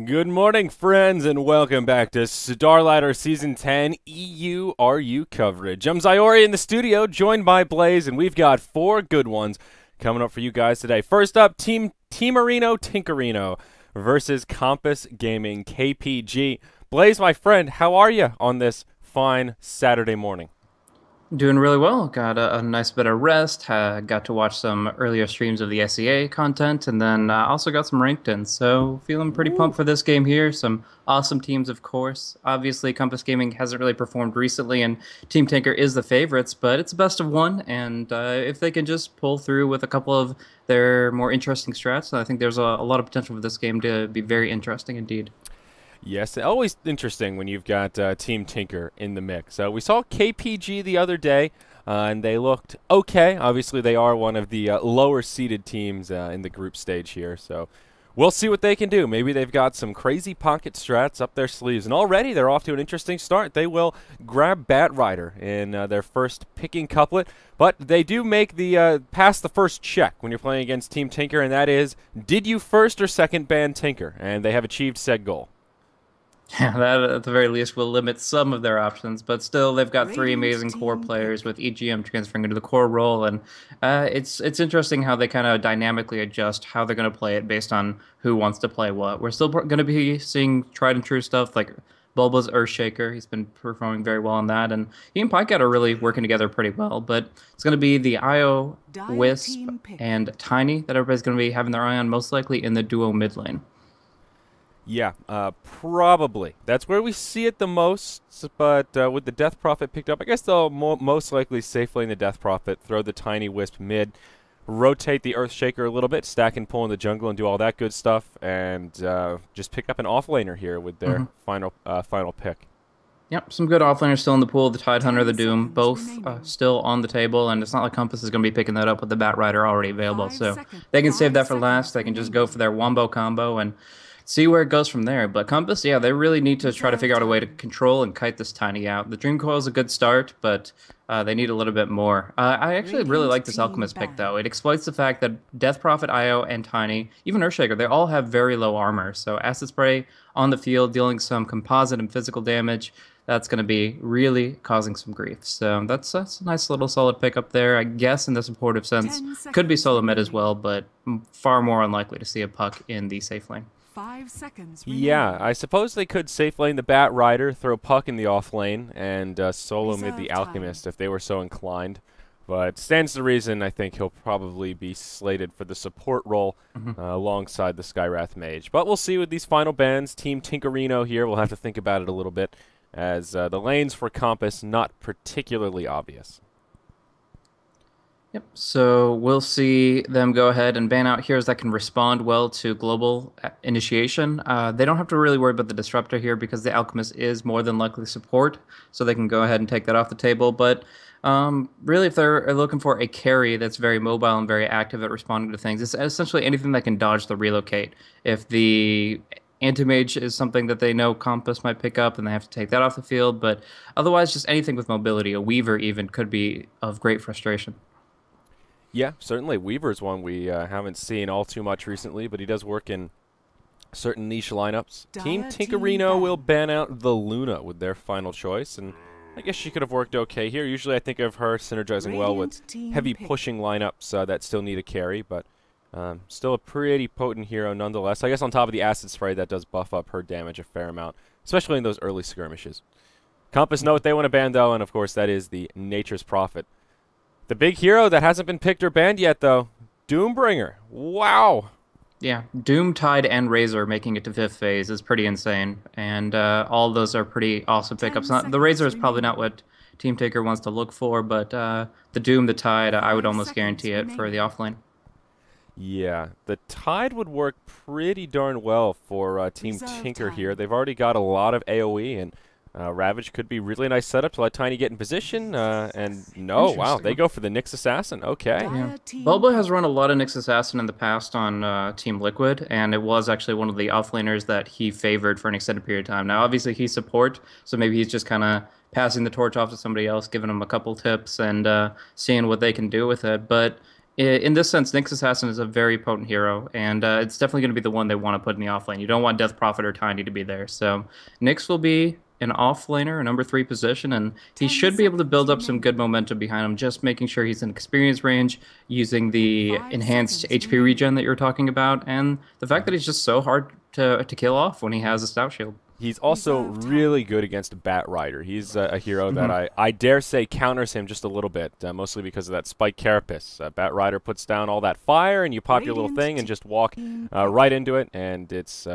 Good morning, friends, and welcome back to Starladder Season 10 EURU coverage. I'm Zyori in the studio, joined by Blaze, and we've got four good ones coming up for you guys today. First up, Team Teamerino Tinkerino versus Compass Gaming KPG. Blaze, my friend, how are you on this fine Saturday morning? Doing really well. Got a nice bit of rest. Got to watch some earlier streams of the SEA content, and then also got some ranked in. So feeling pretty pumped Ooh. for this game here. Some awesome teams, of course. Obviously, Compass Gaming hasn't really performed recently, and Team Tinker is the favorites, but it's a best of one. And if they can just pull through with a couple of their more interesting strats, I think there's a lot of potential for this game to be very interesting indeed. Yes, always interesting when you've got Team Tinker in the mix. We saw KPG the other day, and they looked okay. Obviously, they are one of the lower-seeded teams in the group stage here, so we'll see what they can do. Maybe they've got some crazy pocket strats up their sleeves, and already they're off to an interesting start. They will grab Bat Rider in their first picking couplet, but they do make the pass the first check when you're playing against Team Tinker, and that is, did you first or second ban Tinker? And they have achieved said goal. Yeah, that at the very least will limit some of their options, but still they've got three Radiant amazing core team players pick. with EGM transferring into the core role, and it's interesting how they kind of dynamically adjust how they're going to play it based on who wants to play what. We're still going to be seeing tried and true stuff like Bulba's Earthshaker. He's been performing very well on that, and he and Pycat are really working together pretty well. But it's going to be the IO, Dire Wisp, team pick. and Tiny that everybody's going to be having their eye on most likely in the duo mid lane. Yeah, probably. That's where we see it the most, but with the Death Prophet picked up, I guess they'll most likely safe lane the Death Prophet, throw the Tiny Wisp mid, rotate the Earthshaker a little bit, stack and pull in the jungle and do all that good stuff, and just pick up an offlaner here with their final pick. Yep, some good offlaners still in the pool. The Tidehunter, the 10 Doom, seconds both remaining. still on the table, and it's not like Compass is going to be picking that up with the Bat Rider already available. 5 So seconds. they can save 5 that for last. seconds They can just go remaining. for their Wombo combo and see where it goes from there. But Compass, yeah, they really need to try to Reserve figure out a way to time. control and kite this Tiny out. The Dream Coil is a good start, but they need a little bit more. I actually really Radiant like this team Alchemist pick, though. ban. It exploits the fact that Death Prophet, IO, and Tiny, even Earthshaker, they all have very low armor. So Acid Spray on the field, dealing some composite and physical damage, that's going to be really causing some grief. So that's a nice little solid pickup there. I guess in the supportive sense, 10 could be seconds solo mid as remaining. well, but far more unlikely to see a puck in the safe lane. 5 seconds Yeah, remaining. I suppose they could safe lane the Bat Rider, throw Puck in the off lane, and solo mid the Reserve time. Alchemist if they were so inclined. But stands to reason, I think he'll probably be slated for the support role alongside the Skywrath Mage. But we'll see with these final bans. Team Tinkerino here, we'll have to think about it a little bit, as the lanes for Compass not particularly obvious. Yep. So we'll see them go ahead and ban out heroes that can respond well to global initiation. They don't have to really worry about the disruptor here because the alchemist is more than likely support, so they can go ahead and take that off the table. But really, if they're looking for a carry that's very mobile and very active at responding to things, it's essentially anything that can dodge the relocate. If the Anti-Mage is something that they know Compass might pick up, and they have to take that off the field. But otherwise, just anything with mobility, a Weaver even could be of great frustration. Yeah, certainly. Weaver's one we haven't seen all too much recently, but he does work in certain niche lineups. Team Dire team Tinkerino will ban. ban out the Luna with their final choice, and I guess she could have worked okay here. Usually I think of her synergizing well with Radiant team heavy pick. pushing lineups that still need a carry, but still a pretty potent hero nonetheless. I guess on top of the acid spray, that does buff up her damage a fair amount, especially in those early skirmishes. Compass know what they want to ban, though, and of course that is the Nature's Prophet. The big hero that hasn't been picked or banned yet, though, Doombringer. Wow. Yeah, Doom, Tide, and Razor making it to fifth phase is pretty insane, and all of those are pretty awesome 10 pickups. Not, the Razor seconds is probably not remaining. what Team Taker wants to look for, but the Doom, the Tide, I would 5 almost seconds guarantee it for the remaining. offlane. Yeah, the Tide would work pretty darn well for Team Reserve Tinker here. time. They've already got a lot of AoE, and Ravage could be really nice setup to let Tiny get in position. And no, wow, they Interesting. go for the Nyx Assassin. Okay. Yeah. Dire team Bulba has pick. run a lot of Nyx Assassin in the past on Team Liquid, and it was actually one of the offlaners that he favored for an extended period of time. Now, obviously, he's support, so maybe he's just kind of passing the torch off to somebody else, giving them a couple tips and seeing what they can do with it. But In this sense, Nyx Assassin is a very potent hero, and it's definitely going to be the one they want to put in the offlane. You don't want Death Prophet or Tiny to be there. So Nyx will be an offlaner, a number 3 position, and he 10 should be able to seconds build up some remaining. good momentum behind him, just making sure he's in experience range, using the 5 enhanced seconds HP remaining. regen that you were talking about, and the fact that he's just so hard to kill off when he has a Stout Shield. He's also Reserve time. really good against Bat Rider. He's a hero that I dare say counters him just a little bit, mostly because of that Spike Carapace. Bat Rider puts down all that fire, and you pop your little Radiant's thing and just walk right into it, and it's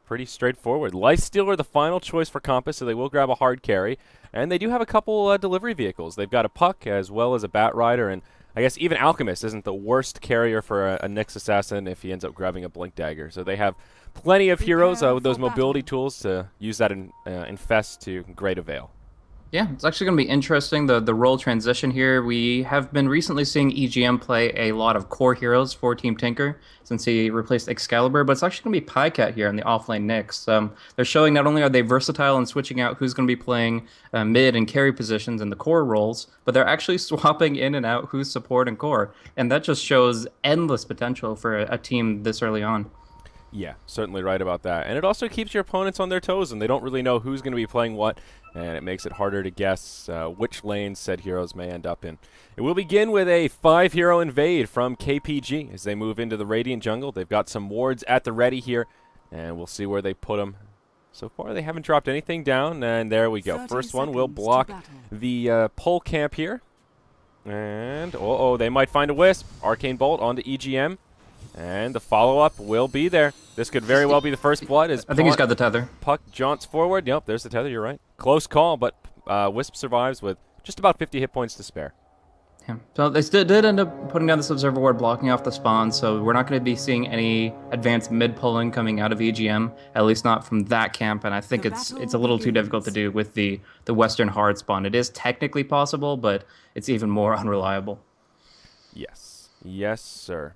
pretty straightforward. Lifestealer, the final choice for Compass, so they will grab a hard carry, and they do have a couple delivery vehicles. They've got a Puck as well as a Bat Rider, and I guess even Alchemist isn't the worst carrier for a Nyx Assassin if he ends up grabbing a Blink Dagger. So they have plenty of heroes with those mobility tools to use that in Infest to great avail. Yeah, it's actually going to be interesting, the role transition here. We have been recently seeing EGM play a lot of core heroes for Team Tinker since he replaced Excalibur, but it's actually going to be Pycat here in the offlane Nyx. They're showing not only are they versatile and switching out who's going to be playing mid and carry positions in the core roles, but they're actually swapping in and out who's support and core, and that just shows endless potential for a team this early on. Yeah, certainly right about that. And it also keeps your opponents on their toes, and they don't really know who's going to be playing what, and it makes it harder to guess which lanes said heroes may end up in. It will begin with a 5-hero invade from KPG as they move into the Radiant jungle. They've got some wards at the ready here, and we'll see where they put them. So far, they haven't dropped anything down, and there we go. First one will block the pole camp here. And, they might find a Wisp. Arcane Bolt onto EGM. And the follow-up will be there. This could very well be the first blood. I think he's got the tether. Puck jaunts forward. Yep, there's the tether. You're right. Close call, but Wisp survives with just about 50 hit points to spare. Yeah. So they still did end up putting down this Observer Ward, blocking off the spawn, so we're not going to be seeing any advanced mid-pulling coming out of EGM, at least not from that camp, and I think it's a little too difficult to do with the Western hard spawn. It is technically possible, but it's even more unreliable. Yes. Yes, sir.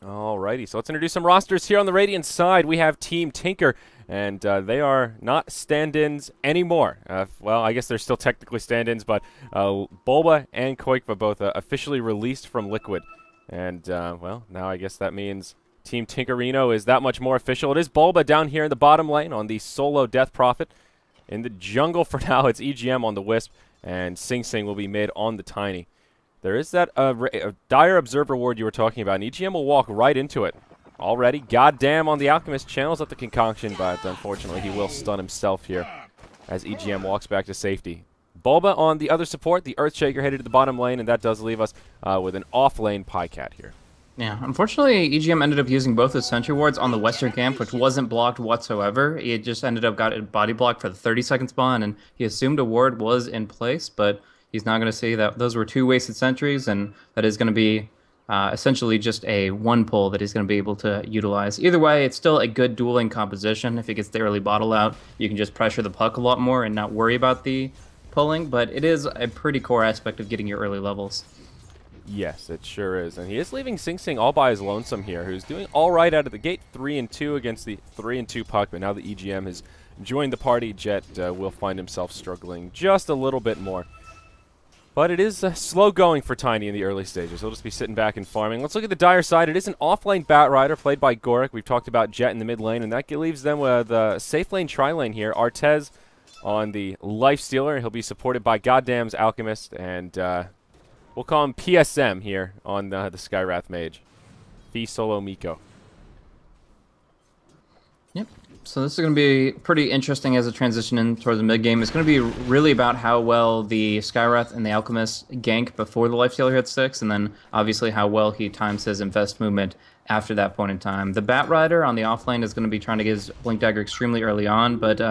Alrighty, so let's introduce some rosters here on the Radiant side. We have Team Tinker, and they are not stand-ins anymore. Well, I guess they're still technically stand-ins, but Bulba and Koikva both officially released from Liquid. And, well, now I guess that means Team Tinkerino is that much more official. It is Bulba down here in the bottom lane on the solo Death Prophet. In the jungle for now, it's EGM on the Wisp, and Sing Sing will be mid on the Tiny. There is that dire Observer Ward you were talking about, and EGM will walk right into it. Already, goddamn on the Alchemist, channels up the concoction, but unfortunately he will stun himself here as EGM walks back to safety. Bulba on the other support, the Earthshaker headed to the bottom lane, and that does leave us with an off-lane Pycat here. Yeah, unfortunately, EGM ended up using both his sentry wards on the Western camp, which wasn't blocked whatsoever. He just ended up got a body block for the 30-second spawn, and he assumed a ward was in place, but he's not going to see that those were 2 wasted sentries, and that is going to be essentially just a 1 pull that he's going to be able to utilize. Either way, it's still a good dueling composition. If he gets the early bottle out, you can just pressure the puck a lot more and not worry about the pulling, but it is a pretty core aspect of getting your early levels. Yes, it sure is. And he is leaving Sing Sing all by his lonesome here, who's doing all right out of the gate, 3-2 against the 3-2 puck, but now the EGM has joined the party. Jet will find himself struggling just a little bit more. But it is slow going for Tiny in the early stages. He'll just be sitting back and farming. Let's look at the Dire side. It is an off-lane Bat Rider played by Goric. We've talked about Jet in the mid lane, and that leaves them with a safe lane tri-lane here. Artez on the Lifestealer. He'll be supported by Goddamn's Alchemist, and we'll call him PSM here on the Skywrath Mage. Fee Solo Miko. Yep. So this is going to be pretty interesting as a transition in towards the mid game. It's going to be really about how well the Skywrath and the Alchemist gank before the Lifestealer hit 6, and then obviously how well he times his Infest movement after that point in time. The Bat Rider on the offlane is going to be trying to get his Blink Dagger extremely early on, but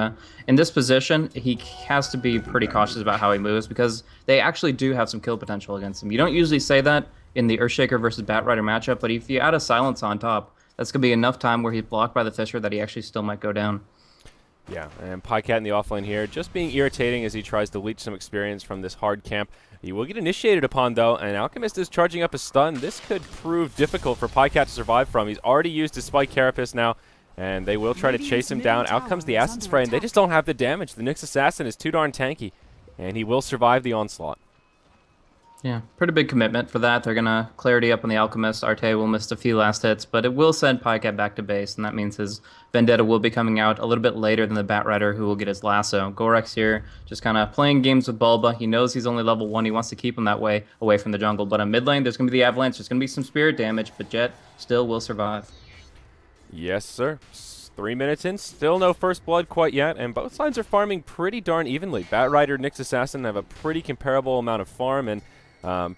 in this position, he has to be pretty cautious about how he moves because they actually do have some kill potential against him. You don't usually say that in the Earthshaker versus Bat Rider matchup, but if you add a Silence on top, that's going to be enough time where he's blocked by the Fisher that he actually still might go down. Yeah, and Pycat in the offlane here, just being irritating as he tries to leech some experience from this hard camp. He will get initiated upon, though, and Alchemist is charging up a stun. This could prove difficult for Pycat to survive from. He's already used his Spike Carapace now, and they will try to chase him down. Out comes the Acid Spray, and they just don't have the damage. The Nyx Assassin is too darn tanky, and he will survive the onslaught. Yeah, pretty big commitment for that. They're gonna clarity up on the Alchemist. Arte will miss a few last hits, but it will send Pycat back to base, and that means his Vendetta will be coming out a little bit later than the Batrider, who will get his lasso. Gorex here, just kind of playing games with Bulba. He knows he's only level 1. He wants to keep him that way, away from the jungle. But on mid lane, there's gonna be the Avalanche. There's gonna be some spirit damage, but Jet still will survive. Yes, sir. 3 minutes in, still no first blood quite yet, and both sides are farming pretty darn evenly. Batrider, Nyx Assassin have a pretty comparable amount of farm, and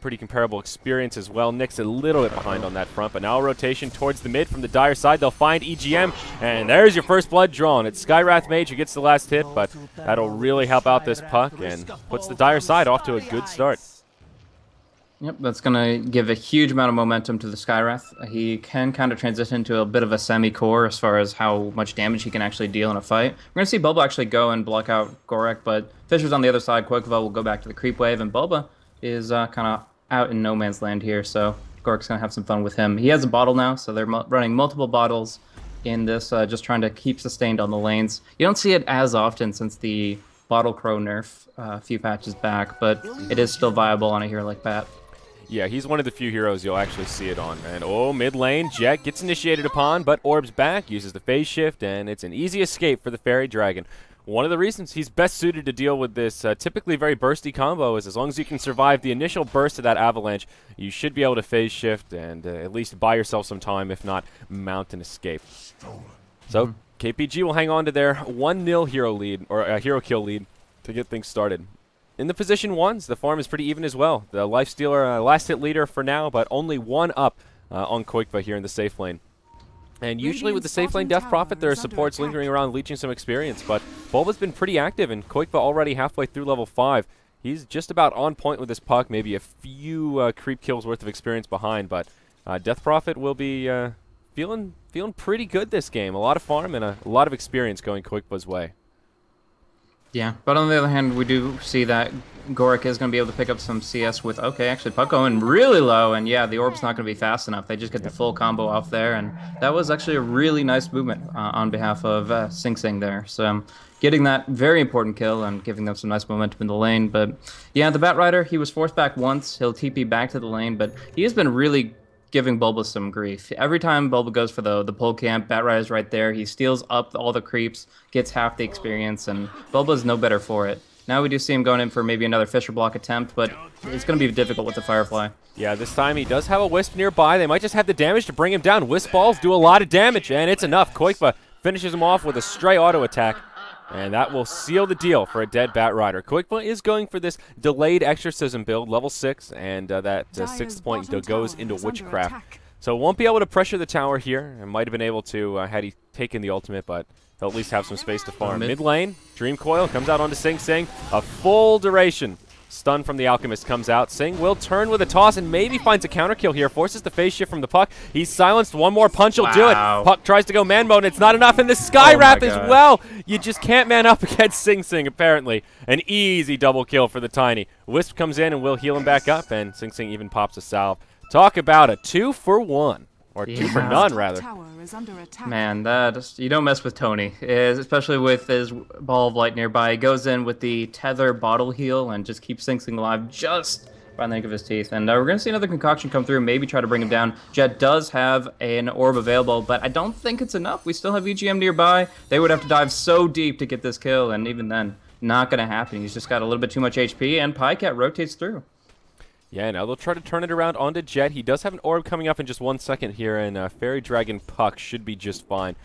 pretty comparable experience as well. Nyx a little bit behind on that front, but now a rotation towards the mid from the Dire side. They'll find EGM, and there's your first blood drawn. It's Skywrath Mage who gets the last hit, but that'll really help out this puck and puts the Dire side off to a good start. Yep, that's going to give a huge amount of momentum to the Skywrath. He can kind of transition into a bit of a semi-core as far as how much damage he can actually deal in a fight. We're going to see Bulba actually go and block out Gorek, but Fisher's on the other side. Quakeval will go back to the creep wave, and Bulba is kind of out in no man's land here, so Gorek's going to have some fun with him. He has a bottle now, so they're running multiple bottles in this, just trying to keep sustained on the lanes. You don't see it as often since the Bottle Crow nerf a few patches back, but it is still viable on a hero like that. Yeah, he's one of the few heroes you'll actually see it on. And mid lane, Jet gets initiated upon, but Orb's back, uses the phase shift, and it's an easy escape for the Fairy Dragon. One of the reasons he's best suited to deal with this typically very bursty combo is as long as you can survive the initial burst of that avalanche, you should be able to phase shift and at least buy yourself some time, if not mount an escape. So KPG will hang on to their 1-0 hero lead, or hero kill lead, to get things started. In the position ones, the farm is pretty even as well. The Lifestealer last hit leader for now, but only 1 up on Qualifier here in the safe lane. And usually with the safe lane Death Prophet, there are supports lingering around leeching some experience, but Bulba's been pretty active, and Quakeval already halfway through level 5. He's just about on point with this puck, maybe a few creep kills worth of experience behind, but Death Prophet will be feeling pretty good this game. A lot of farm and a lot of experience going Quakeval's way. Yeah, but on the other hand, we do see that Gorek is going to be able to pick up some CS with, okay, actually puck going really low, and yeah, the orb's not going to be fast enough. They just get the full combo off there, and that was actually a really nice movement on behalf of Sing Sing there. So getting that very important kill and giving them some nice momentum in the lane. But yeah, the Batrider, he was forced back once. He'll TP back to the lane, but he has been really giving Bulba some grief. Every time Bulba goes for the pull camp, Batrider's right there. He steals up all the creeps, gets half the experience, and Bulba's no better for it. Now we do see him going in for maybe another Fisher block attempt, but it's going to be difficult with the Firefly. Yeah, this time he does have a Wisp nearby. They might just have the damage to bring him down. Wisp balls do a lot of damage, and it's enough. Quakeval finishes him off with a stray auto attack, and that will seal the deal for a dead Batrider. Quakeval is going for this delayed exorcism build, level 6, and that 6th point goes into Witchcraft. So won't be able to pressure the tower here. And might have been able to had he taken the ultimate, but he'll at least have some space to farm. Mid lane, Dream Coil comes out onto Sing Sing. A full duration stun from the Alchemist comes out. Sing will turn with a toss and maybe finds a counter kill here. Forces the phase shift from the puck. He's silenced. One more punch will do it. Puck tries to go man mode, and it's not enough. And the Skywrath as well. You just can't man up against Sing Sing, apparently. An easy double kill for the Tiny. Wisp comes in and will heal him back up, and Sing Sing even pops a salve. Talk about a 2-for-1. Or 2 for none, rather. Man, you don't mess with Tony, especially with his Ball of Light nearby. He goes in with the Tether bottle heal and just keeps Sing Sing alive just by the neck of his teeth. And we're going to see another concoction come through, maybe try to bring him down. Jet does have an orb available, but I don't think it's enough. We still have EGM nearby. They would have to dive so deep to get this kill, and even then, not going to happen. He's just got a little bit too much HP, and Pycat rotates through. Yeah, now they'll try to turn it around onto Jet. He does have an orb coming up in just 1 second here, and Fairy Dragon Puck should be just fine.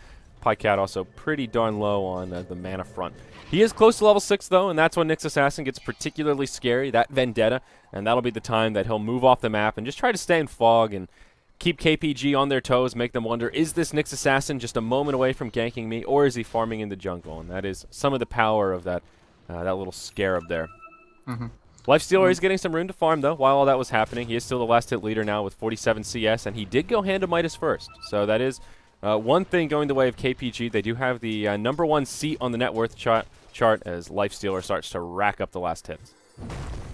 Pycat also pretty darn low on the mana front. He is close to level 6, though, and that's when Nyx Assassin gets particularly scary, that Vendetta, and that'll be the time that he'll move off the map and just try to stay in fog and keep KPG on their toes, make them wonder, is this Nyx Assassin just a moment away from ganking me, or is he farming in the jungle? And that is some of the power of that, that little scarab there. Lifestealer is getting some room to farm, though, while all that was happening. He is still the last hit leader now with 47 CS, and he did go hand to Midas first. So that is one thing going the way of KPG. They do have the #1 seat on the net worth chart as Lifestealer starts to rack up the last hits.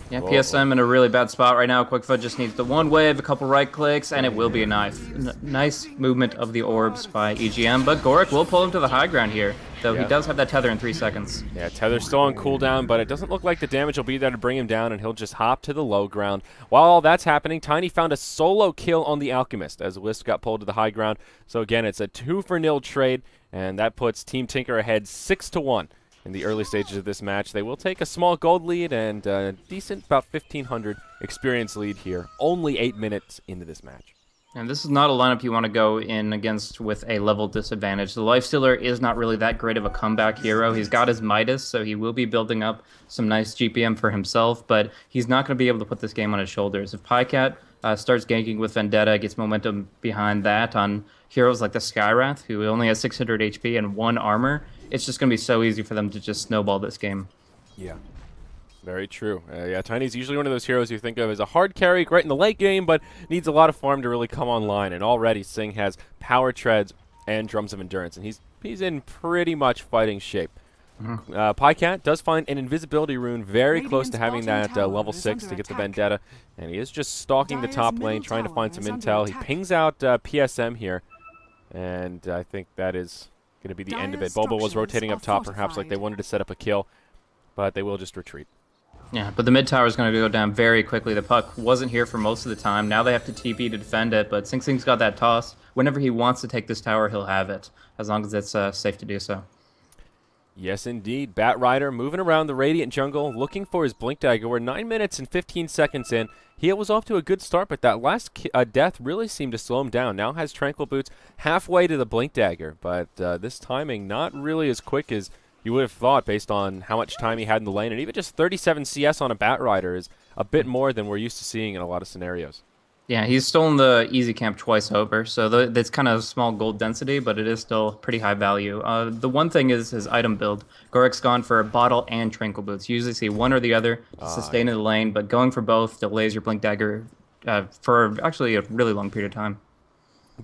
Yeah, PSM in a really bad spot right now. Quickfoot just needs the one wave, a couple right clicks, and it will be a knife. Nice movement of the orbs by EGM, but Gorek will pull him to the high ground here. though he does have that tether in 3 seconds. Yeah, tether's still on cooldown, but it doesn't look like the damage will be there to bring him down, and he'll just hop to the low ground. While all that's happening, Tiny found a solo kill on the Alchemist as Wisp got pulled to the high ground. So again, it's a 2-for-0 trade, and that puts Team Tinker ahead 6-1 in the early stages of this match. They will take a small gold lead and a decent, about 1,500 experience lead here. Only 8 minutes into this match. And this is not a lineup you want to go in against with a level disadvantage. The Lifestealer is not really that great of a comeback hero. He's got his Midas, so he will be building up some nice GPM for himself, but he's not going to be able to put this game on his shoulders. If Pycat starts ganking with Vendetta, gets momentum behind that on heroes like the Skywrath, who only has 600 HP and 1 armor, it's just going to be so easy for them to just snowball this game. Yeah. Very true. Yeah, Tiny's usually one of those heroes you think of as a hard carry, great in the late game, but needs a lot of farm to really come online. And already Singh has Power Treads and Drums of Endurance, and he's in pretty much fighting shape. Pycat does find an invisibility rune very close to having that level 6 to get the Vendetta, and he is just stalking the top lane, trying to find some intel. He pings out PSM here, and I think that is going to be the end of it. Bobo was rotating up top, perhaps like they wanted to set up a kill, but they will just retreat. Yeah, but the mid tower is going to go down very quickly. The puck wasn't here for most of the time. Now they have to TP to defend it, but Sing Sing's got that toss. Whenever he wants to take this tower, he'll have it, as long as it's safe to do so. Yes, indeed. Bat Rider moving around the Radiant jungle, looking for his Blink Dagger. We're 9 minutes and 15 seconds in. He was off to a good start, but that last death really seemed to slow him down. Now has Tranquil Boots halfway to the Blink Dagger, but this timing not really as quick as you would have thought based on how much time he had in the lane. And even just 37 CS on a Bat Rider is a bit more than we're used to seeing in a lot of scenarios. Yeah, he's stolen the easy camp twice over, so that's kind of small gold density, but it is still pretty high value. The one thing is his item build. Gorek's gone for a bottle and Tranquil Boots. You usually see one or the other to sustain in the lane, but going for both delays your Blink Dagger for actually a really long period of time.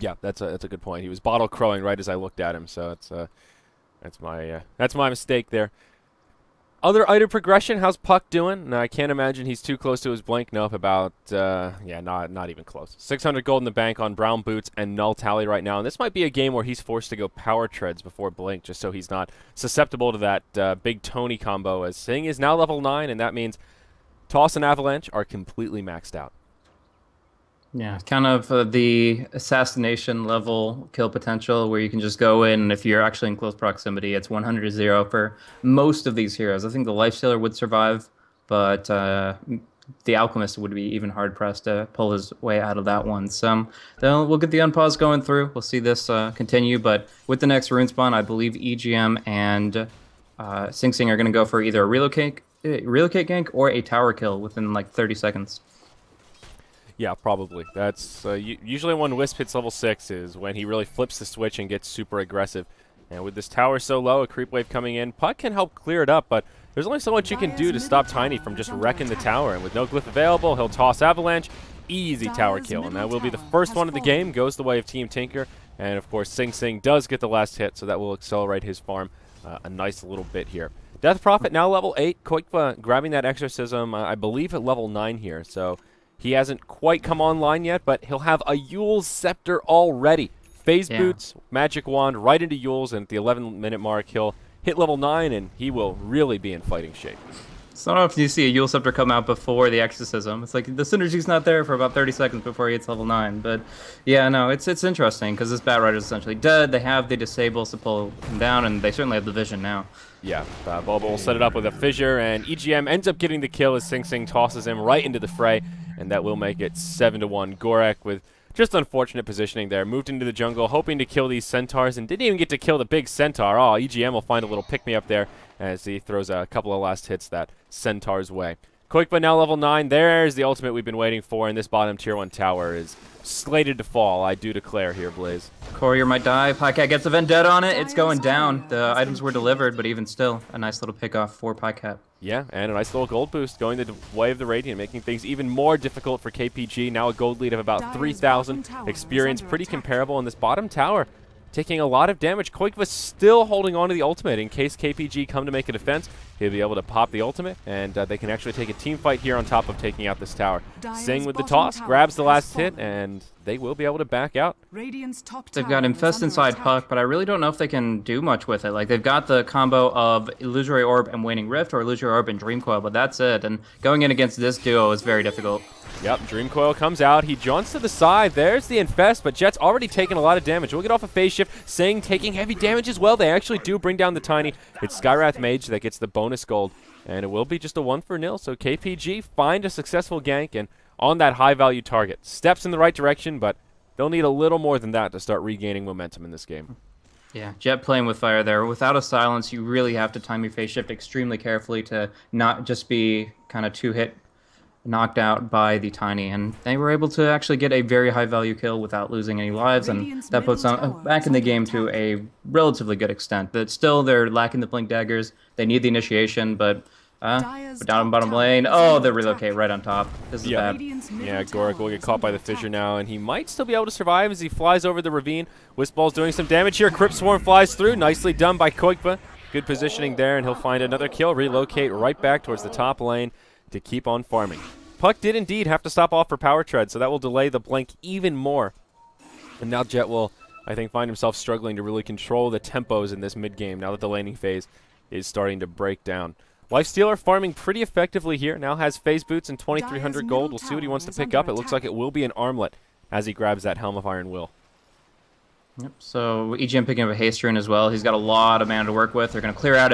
Yeah, that's a good point. He was bottle crowing right as I looked at him, so that's my mistake there. Other item progression, how's Puck doing? No, I can't imagine he's too close to his blink. Nope, about, yeah, not even close. 600 gold in the bank on Brown Boots and Null Tally right now. And this might be a game where he's forced to go Power Treads before blink, just so he's not susceptible to that big Tony combo, as Singh is now level 9, and that means Toss and Avalanche are completely maxed out. Yeah, kind of the assassination level kill potential where you can just go in, and if you're actually in close proximity, it's 100-0 for most of these heroes. I think the Lifestealer would survive, but the Alchemist would be even hard-pressed to pull his way out of that one. So then we'll get the unpause going through. We'll see this continue, but with the next rune spawn, I believe EGM and Sing Sing are going to go for either a relocate gank or a tower kill within like 30 seconds. Yeah, probably. That's usually when Wisp hits level 6 is when he really flips the switch and gets super aggressive. And with this tower so low, a creep wave coming in, Puck can help clear it up, but there's only so much you can do to stop Tiny from just wrecking the tower. And with no glyph available, he'll toss Avalanche. Easy tower kill, and that will be the first one of the game. Goes the way of Team Tinker. And of course, Sing Sing does get the last hit, so that will accelerate his farm a nice little bit here. Death Prophet now level 8. Koikva grabbing that Exorcism, I believe at level 9 here, so he hasn't quite come online yet, but he'll have a Yule's Scepter already. Phase Boots, Magic Wand, right into Yule's, and at the 11-minute mark, he'll hit level 9, and he will really be in fighting shape. It's not often you see a Yule Scepter come out before the Exorcism. It's like the synergy's not there for about 30 seconds before he hits level 9. But yeah, no, it's interesting, because this Bat Rider is essentially dead. They have the disables to pull him down, and they certainly have the vision now. Yeah, Bobo will set it up with a fissure, and EGM ends up getting the kill as Sing Sing tosses him right into the fray, and that will make it 7-1. Gorek with just unfortunate positioning there. Moved into the jungle, hoping to kill these centaurs, and didn't even get to kill the big centaur. Oh, EGM will find a little pick-me-up there as he throws a couple of last hits that centaur's way. Koikva now level 9. There's the ultimate we've been waiting for, and this bottom tier 1 tower is slated to fall, I do declare here, Blaze. Courier might die. Pycat gets a Vendetta on it. It's going down. The items were delivered, but even still, a nice little pickoff for Pycat. Yeah, and a nice little gold boost going the way of the Radiant, making things even more difficult for KPG. Now a gold lead of about 3,000. Experience pretty comparable in this bottom tower, taking a lot of damage. Koikva still holding on to the ultimate in case KPG come to make a defense. He'll be able to pop the ultimate, and they can actually take a team fight here on top of taking out this tower. Sing with the toss, grabs the last hit, and they will be able to back out. They've got Infest inside Puck, but I really don't know if they can do much with it. Like, they've got the combo of Illusory Orb and Waning Rift, or Illusory Orb and Dream Coil, but that's it. And going in against this duo is very difficult. Yep, Dream Coil comes out. He jaunts to the side. There's the Infest, but Jet's already taken a lot of damage. We'll get off a phase shift. Sing taking heavy damage as well. They actually do bring down the Tiny. It's Skywrath Mage that gets the bonus gold, and it will be just a 1-0. So KPG find a successful gank, and on that high-value target. Steps in the right direction, but they'll need a little more than that to start regaining momentum in this game. Yeah, Jet playing with fire there. Without a silence, you really have to time your phase shift extremely carefully to not just be kind of two-hit knocked out by the Tiny. And they were able to actually get a very high-value kill without losing any lives, and that puts them back in the game to a relatively good extent. But still, they're lacking the Blink Daggers. They need the initiation, but down bottom lane. Oh, they relocate right on top. This is bad. Yeah, Gorik will get caught by the fissure now, and he might still be able to survive as he flies over the ravine. Wisp-Ball's doing some damage here. Crypt Swarm flies through. Nicely done by Koikba. Good positioning there, and he'll find another kill. Relocate right back towards the top lane to keep on farming. Puck did indeed have to stop off for Power Tread, so that will delay the blink even more. And now Jet will, I think, find himself struggling to really control the tempos in this mid-game now that the laning phase is starting to break down. Lifestealer farming pretty effectively here. Now has phase boots and 2,300 gold. We'll see what he wants to pick up. It looks like it will be an armlet as he grabs that Helm of Iron Will. Yep, so EGM picking up a haste rune as well. He's got a lot of mana to work with. They're going to clear out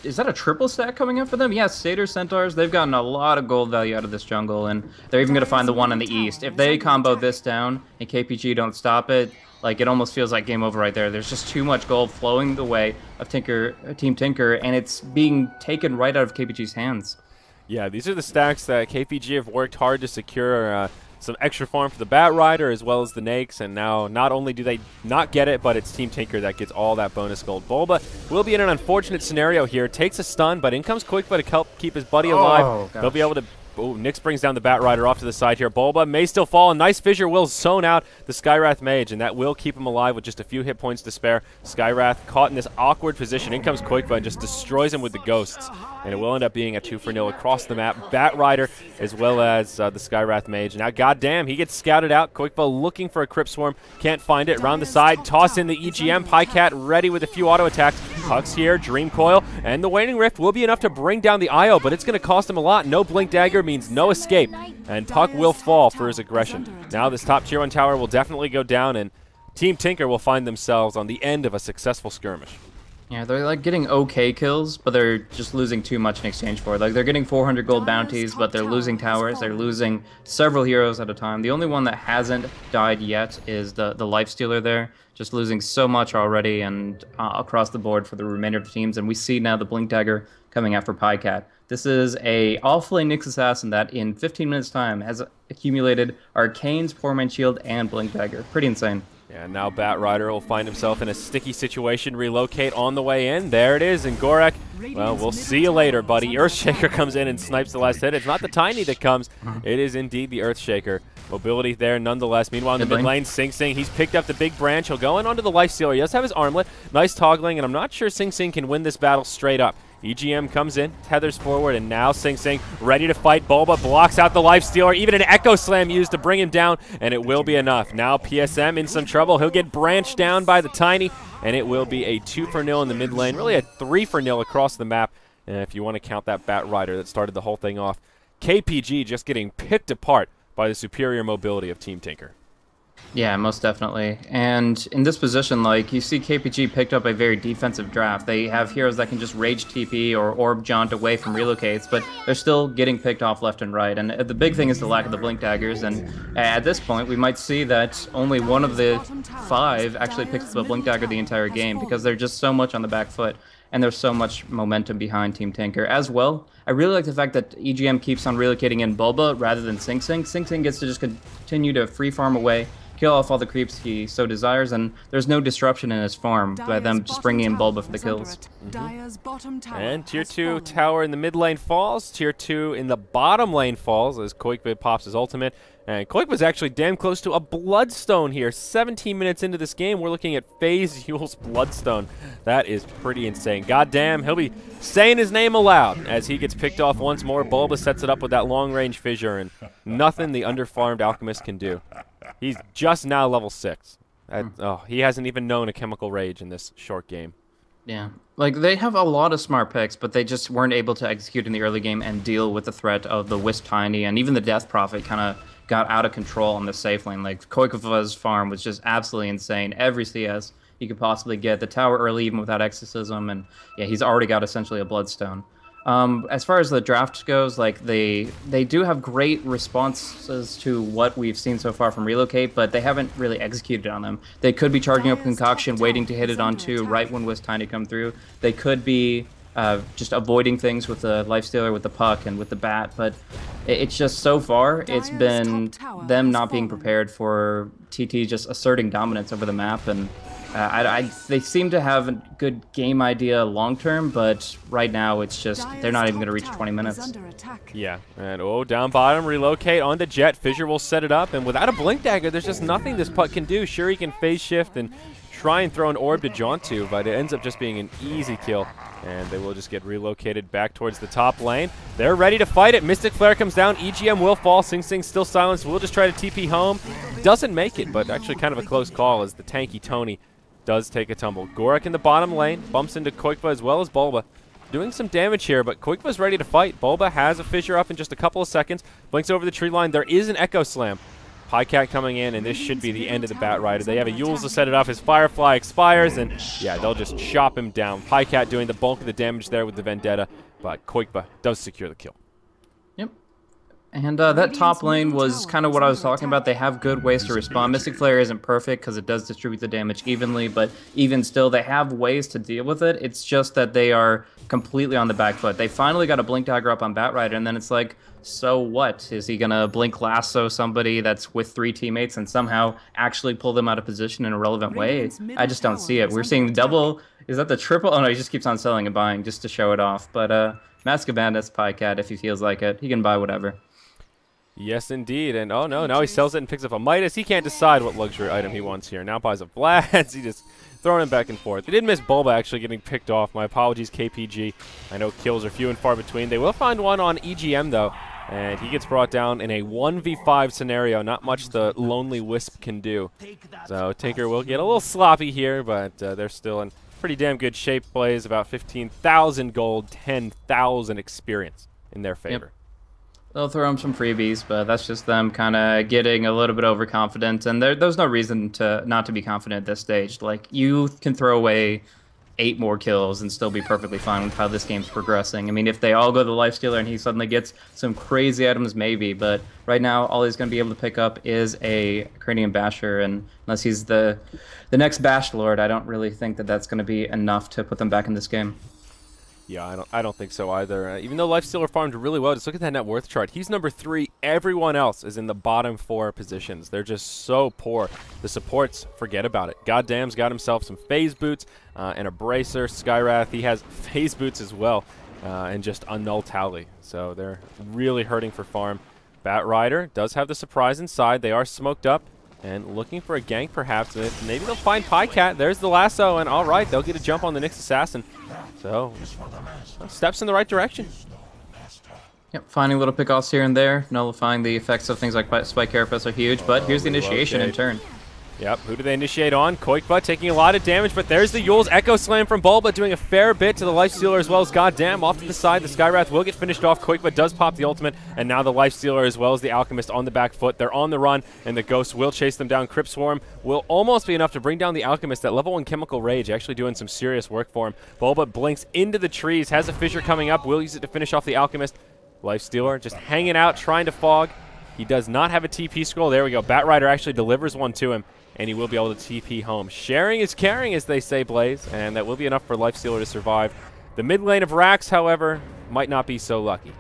is that a triple stack coming up for them? Yes, Satyr Centaurs. They've gotten a lot of gold value out of this jungle, and they're even going to find the one in the east. If they combo this down and KPG don't stop it, like, it almost feels like game over right there. There's just too much gold flowing the way of Team Tinker, and it's being taken right out of KPG's hands. Yeah, these are the stacks that KPG have worked hard to secure some extra farm for the Bat Rider as well as the Nakes, and now not only do they not get it, but it's Team Tinker that gets all that bonus gold. Bulba will be in an unfortunate scenario here. Takes a stun, but in comes Koikba to help keep his buddy alive. They'll be able to... Oh, Nyx brings down the Bat Rider off to the side here. Bulba may still fall. A nice fissure will zone out the Skywrath Mage, and that will keep him alive with just a few hit points to spare. Skywrath caught in this awkward position. In comes Koikba and just destroys him with the Ghosts. And it will end up being a 2-0 across the map. Bat Rider as well as the Skywrath Mage. Now, goddamn, he gets scouted out. Koikba looking for a Crypt Swarm. Can't find it. Round the side. Toss in the EGM. Pycat ready with a few auto attacks. Puck's here. Dream Coil. And the Waning Rift will be enough to bring down the IO, but it's going to cost him a lot. No Blink Dagger means no escape. And Puck will fall for his aggression. Now this top tier 1 tower will definitely go down, and Team Tinker will find themselves on the end of a successful skirmish. Yeah, they're like getting okay kills, but they're just losing too much in exchange for it. Like, they're getting 400 gold bounties, but they're losing towers. They're losing several heroes at a time. The only one that hasn't died yet is the Lifestealer there, just losing so much already and across the board for the remainder of the teams. And we see now the Blink Dagger coming after Pycat. This is a off-lane Nyx Assassin that in 15 minutes time has accumulated Arcane's Poor Man's Shield and Blink Dagger. Pretty insane. Yeah, now Bat Rider will find himself in a sticky situation. Relocate on the way in. There it is. And Gorik, well, we'll see you later, buddy. Earthshaker comes in and snipes the last hit. It's not the Tiny that comes. It is indeed the Earthshaker. Mobility there nonetheless. Meanwhile, in the mid lane, Sing Sing, he's picked up the big branch. He'll go in onto the Lifestealer. He does have his armlet. Nice toggling, and I'm not sure Sing Sing can win this battle straight up. EGM comes in, tethers forward, and now Sing Sing ready to fight. Bulba blocks out the Lifestealer. Even an Echo Slam used to bring him down, and it will be enough. Now PSM in some trouble. He'll get branched down by the Tiny, and it will be a 2-0 in the mid lane. Really a 3-0 across the map, if you want to count that Bat Rider that started the whole thing off. KPG just getting picked apart by the superior mobility of Team Tinker. Yeah, most definitely. And in this position, like, you see KPG picked up a very defensive draft. They have heroes that can just rage TP or orb jaunt away from relocates, but they're still getting picked off left and right. And the big thing is the lack of the Blink Daggers. And at this point, we might see that only one of the 5 actually picks up a Blink Dagger the entire game, because they're just so much on the back foot. And there's so much momentum behind Team Tinker. As well, I really like the fact that EGM keeps on relocating in Bulba rather than Sing Sing. Sing Sing gets to just continue to free farm away, kill off all the creeps he so desires, and there's no disruption in his farm by them just bringing in Bulba for the kills. And tier 2 tower in the mid lane falls. Tier 2 in the bottom lane falls as Koikba pops his ultimate. And Koikba's actually damn close to a Bloodstone here. 17 minutes into this game, we're looking at FaZe Yule's Bloodstone. That is pretty insane. Goddamn, he'll be saying his name aloud as he gets picked off once more. Bulba sets it up with that long-range fissure, and nothing the underfarmed Alchemist can do. He's just now level 6. Oh, he hasn't even known a chemical rage in this short game. Yeah. Like, they have a lot of smart picks, but they just weren't able to execute in the early game and deal with the threat of the Wisp Tiny, and even the Death Prophet kind of got out of control on the safe lane. Like, Koikova's farm was just absolutely insane. Every CS you could possibly get. The tower early, even without Exorcism, and yeah, he's already got essentially a Bloodstone. As far as the draft goes, like they do have great responses to what we've seen so far from Relocate, but they haven't really executed on them. They could be charging up Concoction, waiting to hit it on 2 right when Wisp Tiny come through. They could be just avoiding things with the Lifestealer, with the Puck, and with the Bat, but it's just so far, it's been them not being prepared for TT just asserting dominance over the map, and they seem to have a good game idea long term, but right now it's just they're not even going to reach 20 minutes. Yeah, and down bottom, Relocate on the Jet. Fissure will set it up, and without a Blink Dagger, there's just nothing this puck can do. Sure, he can phase shift and try and throw an orb to jaunt to, but it ends up just being an easy kill, and they will just get relocated back towards the top lane. They're ready to fight it. Mystic Flare comes down. EGM will fall. Sing Sing still silenced. We'll just try to TP home. Doesn't make it, but actually kind of a close call as the tanky Tony does take a tumble. Gorak in the bottom lane, bumps into Koikva as well as Bulba. Doing some damage here, but Koikva's ready to fight. Bulba has a Fissure up in just a couple of seconds. Blinks over the tree line. There is an Echo Slam. Pycat coming in, and this should be the end of the Bat Rider. They have a Yules to set it off. His Firefly expires, and yeah, they'll just chop him down. Pycat doing the bulk of the damage there with the Vendetta, but Koikva does secure the kill. And that top lane was kind of what I was talking about. They have good ways to respond. Mystic Flare isn't perfect because it does distribute the damage evenly, but even still, they have ways to deal with it. It's just that they are completely on the back foot. They finally got a Blink Dagger up on Bat Rider, and then it's like, so what? Is he going to Blink Lasso somebody that's with 3 teammates and somehow actually pull them out of position in a relevant way? I just don't see it. We're seeing the double. Is that the triple? Oh, no, he just keeps on selling and buying just to show it off. But Mask of Madness, Pycat, if he feels like it, he can buy whatever. Yes, indeed. And oh no, now he sells it and picks up a Midas. He can't decide what luxury item he wants here. Now buys a Vlad's. He just throwing him back and forth. They did miss Bulba actually getting picked off. My apologies, KPG. I know kills are few and far between. They will find one on EGM though, and he gets brought down in a 1v5 scenario. Not much the Lonely Wisp can do. So Tinker will get a little sloppy here, but they're still in pretty damn good shape. Plays about 15,000 gold, 10,000 experience in their favor. Yep. They'll throw them some freebies, but that's just them kind of getting a little bit overconfident, and there's no reason to not to be confident at this stage. Like, you can throw away 8 more kills and still be perfectly fine with how this game's progressing. I mean, if they all go to the Lifestealer and he suddenly gets some crazy items, maybe, but right now all he's going to be able to pick up is a Cranium Basher, and unless he's the next Bash Lord, I don't really think that that's going to be enough to put them back in this game. Yeah, I don't think so either. Even though Lifestealer farmed really well, just look at that net worth chart. He's number 3. Everyone else is in the bottom 4 positions. They're just so poor. The supports, forget about it. Goddamn's got himself some phase boots and a bracer. Skywrath, he has phase boots as well, and just a null tally. So they're really hurting for farm. Bat Rider does have the surprise inside. They are smoked up and looking for a gank perhaps. Maybe they'll find Pycat. There's the lasso, and all right, they'll get a jump on the Nyx Assassin. So, steps in the right direction. Yep, finding little pickoffs here and there, nullifying the effects of things like Spike Carapace are huge, but here's the initiation in turn. Yep, who do they initiate on? Koikva taking a lot of damage, but there's the Yules Echo Slam from Bulba doing a fair bit to the Lifestealer as well as Goddamn. Off to the side, the Skywrath will get finished off. Koikva does pop the ultimate, and now the Lifestealer as well as the Alchemist on the back foot. They're on the run, and the Ghost will chase them down. Crypt Swarm will almost be enough to bring down the Alchemist. That level 1 Chemical Rage actually doing some serious work for him. Bulba blinks into the trees, has a Fissure coming up, will use it to finish off the Alchemist. Lifestealer just hanging out, trying to fog. He does not have a TP scroll. There we go. Bat Rider actually delivers one to him, and he will be able to TP home. Sharing is caring, as they say, Blaze, and that will be enough for Lifestealer to survive. The mid lane of Rax, however, might not be so lucky.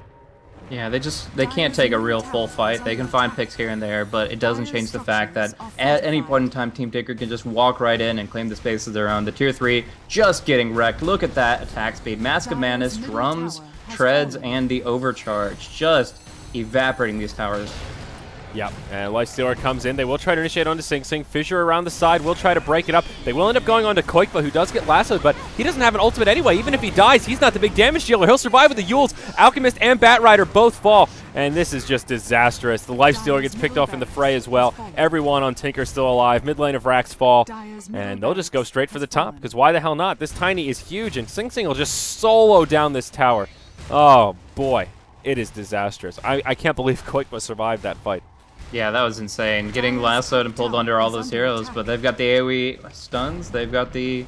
Yeah, they can't take a real full fight. They can find picks here and there, but it doesn't change the fact that at any point in time, Team Tinker can just walk right in and claim the space of their own. The tier 3 just getting wrecked. Look at that attack speed. Mask of Madness, Drums, Treads, and the Overcharge just evaporating these towers. Yep, and Lifestealer comes in. They will try to initiate onto Sing Sing. Fissure around the side will try to break it up. They will end up going on to Koikva, who does get lassoed, but he doesn't have an ultimate anyway. Even if he dies, he's not the big damage dealer. He'll survive with the Yules. Alchemist and Bat Rider both fall. and this is just disastrous. The Lifestealer gets picked off in the fray as well. Everyone on Tinker still alive. Mid lane of Rax fall, and they'll just go straight for the top, because why the hell not? This Tiny is huge, and Sing Sing will just solo down this tower. Oh, boy. It is disastrous. I can't believe Koikma survived that fight. Yeah, that was insane. Getting lassoed and pulled under all those heroes, but they've got the AoE stuns. They've got the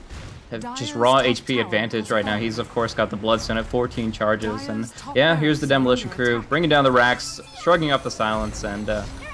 just raw HP advantage right now. He's, of course, got the Bloodstone at 14 charges. And, yeah, here's the Demolition Crew, bringing down the Rax, shrugging up the silence, and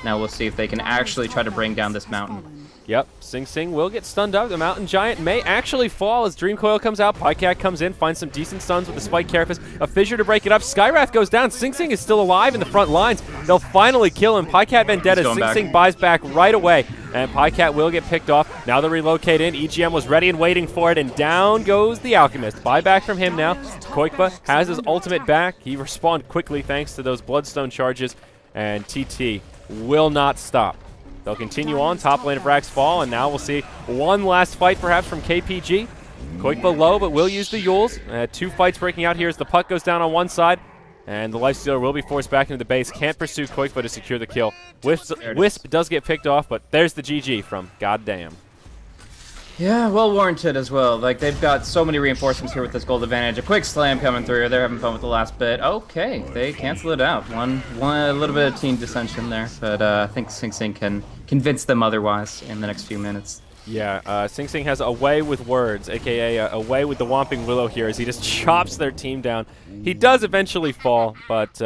now we'll see if they can actually try to bring down this mountain. Yep, Sing Sing will get stunned up. The Mountain Giant may actually fall as Dream Coil comes out. Pycat comes in, finds some decent stuns with the Spike Carapace. A Fissure to break it up. Skywrath goes down. Sing Sing is still alive in the front lines. They'll finally kill him. Pycat Vendetta. Sing Sing buys back right away. And Pycat will get picked off. Now the relocate in. EGM was ready and waiting for it. And down goes the Alchemist. Buyback from him now. Koikba has his ultimate back. He respawned quickly thanks to those Bloodstone charges. And TT will not stop. They'll continue on, top lane of Rax fall, and now we'll see one last fight perhaps from KPG. Koikba low, but will use the Yules. 2 fights breaking out here as the puck goes down on one side, and the Lifestealer will be forced back into the base. Can't pursue Koikba to secure the kill. Wisp does get picked off, but there's the GG from Goddamn. Yeah, well warranted as well. Like, they've got so many reinforcements here with this gold advantage. A quick slam coming through. They're having fun with the last bit. Okay, they cancel it out. One a little bit of team dissension there, but I think Sing Sing can convince them otherwise in the next few minutes. Yeah, Sing Sing has a way with words, a.k.a. a way with the Whomping Willow here as he just chops their team down. He does eventually fall, but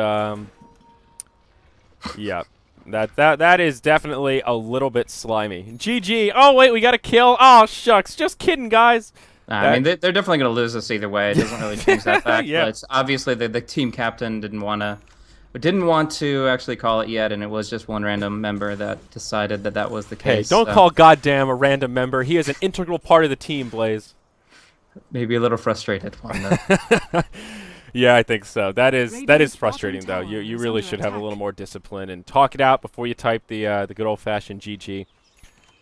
yeah. That is definitely a little bit slimy. GG. Oh, wait, we got a kill. Oh, shucks. Just kidding, guys. I mean, they're definitely going to lose this either way. It doesn't really change that fact. Yeah. But obviously, the team captain didn't want to actually call it yet, and it was just one random member that decided that was the case. Hey, don't call Goddamn a random member. He is an integral part of the team, Blaze. Maybe a little frustrated on that. Yeah, I think so. That is frustrating, though. You really should have a little more discipline and talk it out before you type the good old-fashioned GG.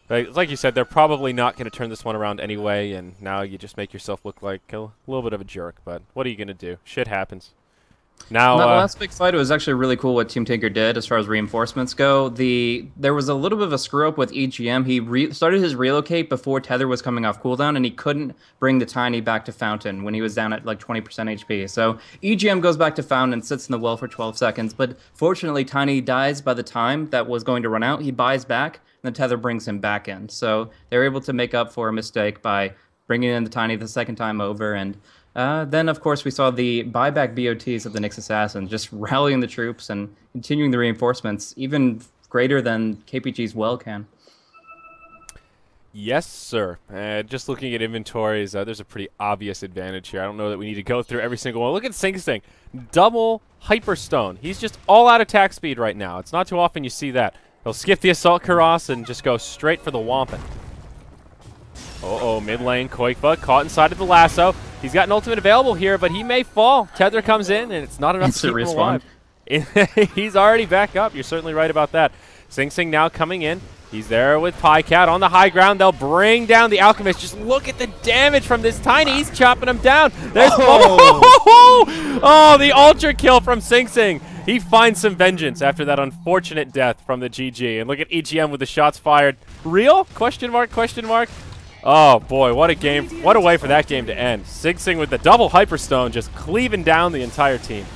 But like you said, they're probably not going to turn this one around anyway, and now you just make yourself look like a little bit of a jerk. But what are you going to do? Shit happens. Now, that last big fight, it was actually really cool what Team Tinker did as far as reinforcements go. There was a little bit of a screw-up with EGM. He started his relocate before Tether was coming off cooldown, and he couldn't bring the Tiny back to Fountain when he was down at like 20% HP. So EGM goes back to Fountain and sits in the well for 12 seconds. But fortunately, Tiny dies by the time that was going to run out. He buys back, and the Tether brings him back in. So they're able to make up for a mistake by bringing in the Tiny the second time over. And then, of course, we saw the buyback BOTs of the Nyx Assassin just rallying the troops and continuing the reinforcements, even greater than KPG's well can. Yes, sir. Just looking at inventories, there's a pretty obvious advantage here. I don't know that we need to go through every single one. Look at Sing Sing. Double Hyperstone. He's just all out attack speed right now. It's not too often you see that. He'll skip the Assault Cuirass and just go straight for the Wampin. Uh-oh, mid lane, Koikba caught inside of the lasso. He's got an ultimate available here, but he may fall. Tether comes in, and it's not enough to keep him alive. He's already back up. You're certainly right about that. Sing Sing now coming in. He's there with Pycat on the high ground. They'll bring down the Alchemist. Just look at the damage from this Tiny. He's chopping him down. There's oh, the ultra kill from Sing Sing. He finds some vengeance after that unfortunate death from the GG. And look at EGM with the shots fired. Real? Question mark, question mark. Oh, boy, what a game. What a way for that game to end. Sing Sing with the double Hyperstone just cleaving down the entire team.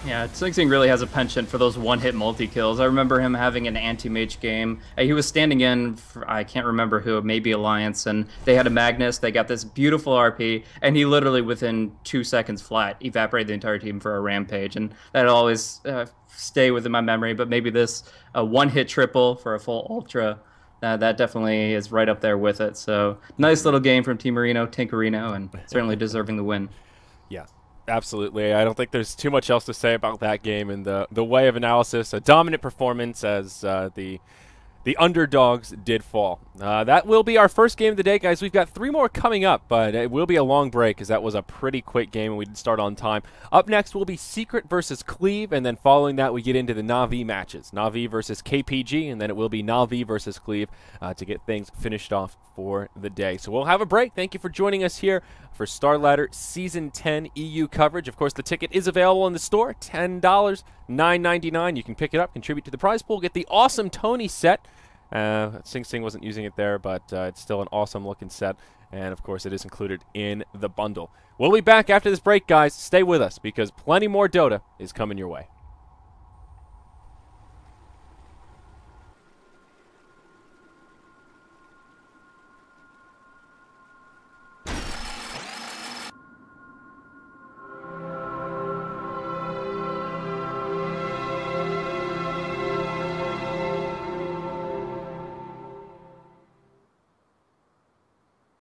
Yeah, Sing Sing really has a penchant for those one-hit multi-kills. I remember him having an anti-mage game. He was standing in for, I can't remember who, maybe Alliance, and they had a Magnus. They got this beautiful RP, and he literally, within 2 seconds flat, evaporated the entire team for a rampage. And that'll always stay within my memory, but maybe this one-hit triple for a full ultra, that definitely is right up there with it. So nice little game from Team Marino, Tinkerino, and certainly deserving the win. Yeah, absolutely. I don't think there's too much else to say about that game in the way of analysis. A dominant performance as the underdogs did fall. That will be our first game of the day, guys. We've got 3 more coming up, but it will be a long break because that was a pretty quick game and we didn't start on time. Up next will be Secret versus Cleave, and then following that we get into the Na'Vi matches. Na'Vi versus KPG, and then it will be Na'Vi versus Cleave to get things finished off for the day. So we'll have a break. Thank you for joining us here for Starladder Season 10 EU coverage. Of course, the ticket is available in the store, $10. $9.99. You can pick it up, contribute to the prize pool, get the awesome Tony set. Sing Sing wasn't using it there, but it's still an awesome looking set. And, of course, it is included in the bundle. We'll be back after this break, guys. Stay with us because plenty more Dota is coming your way.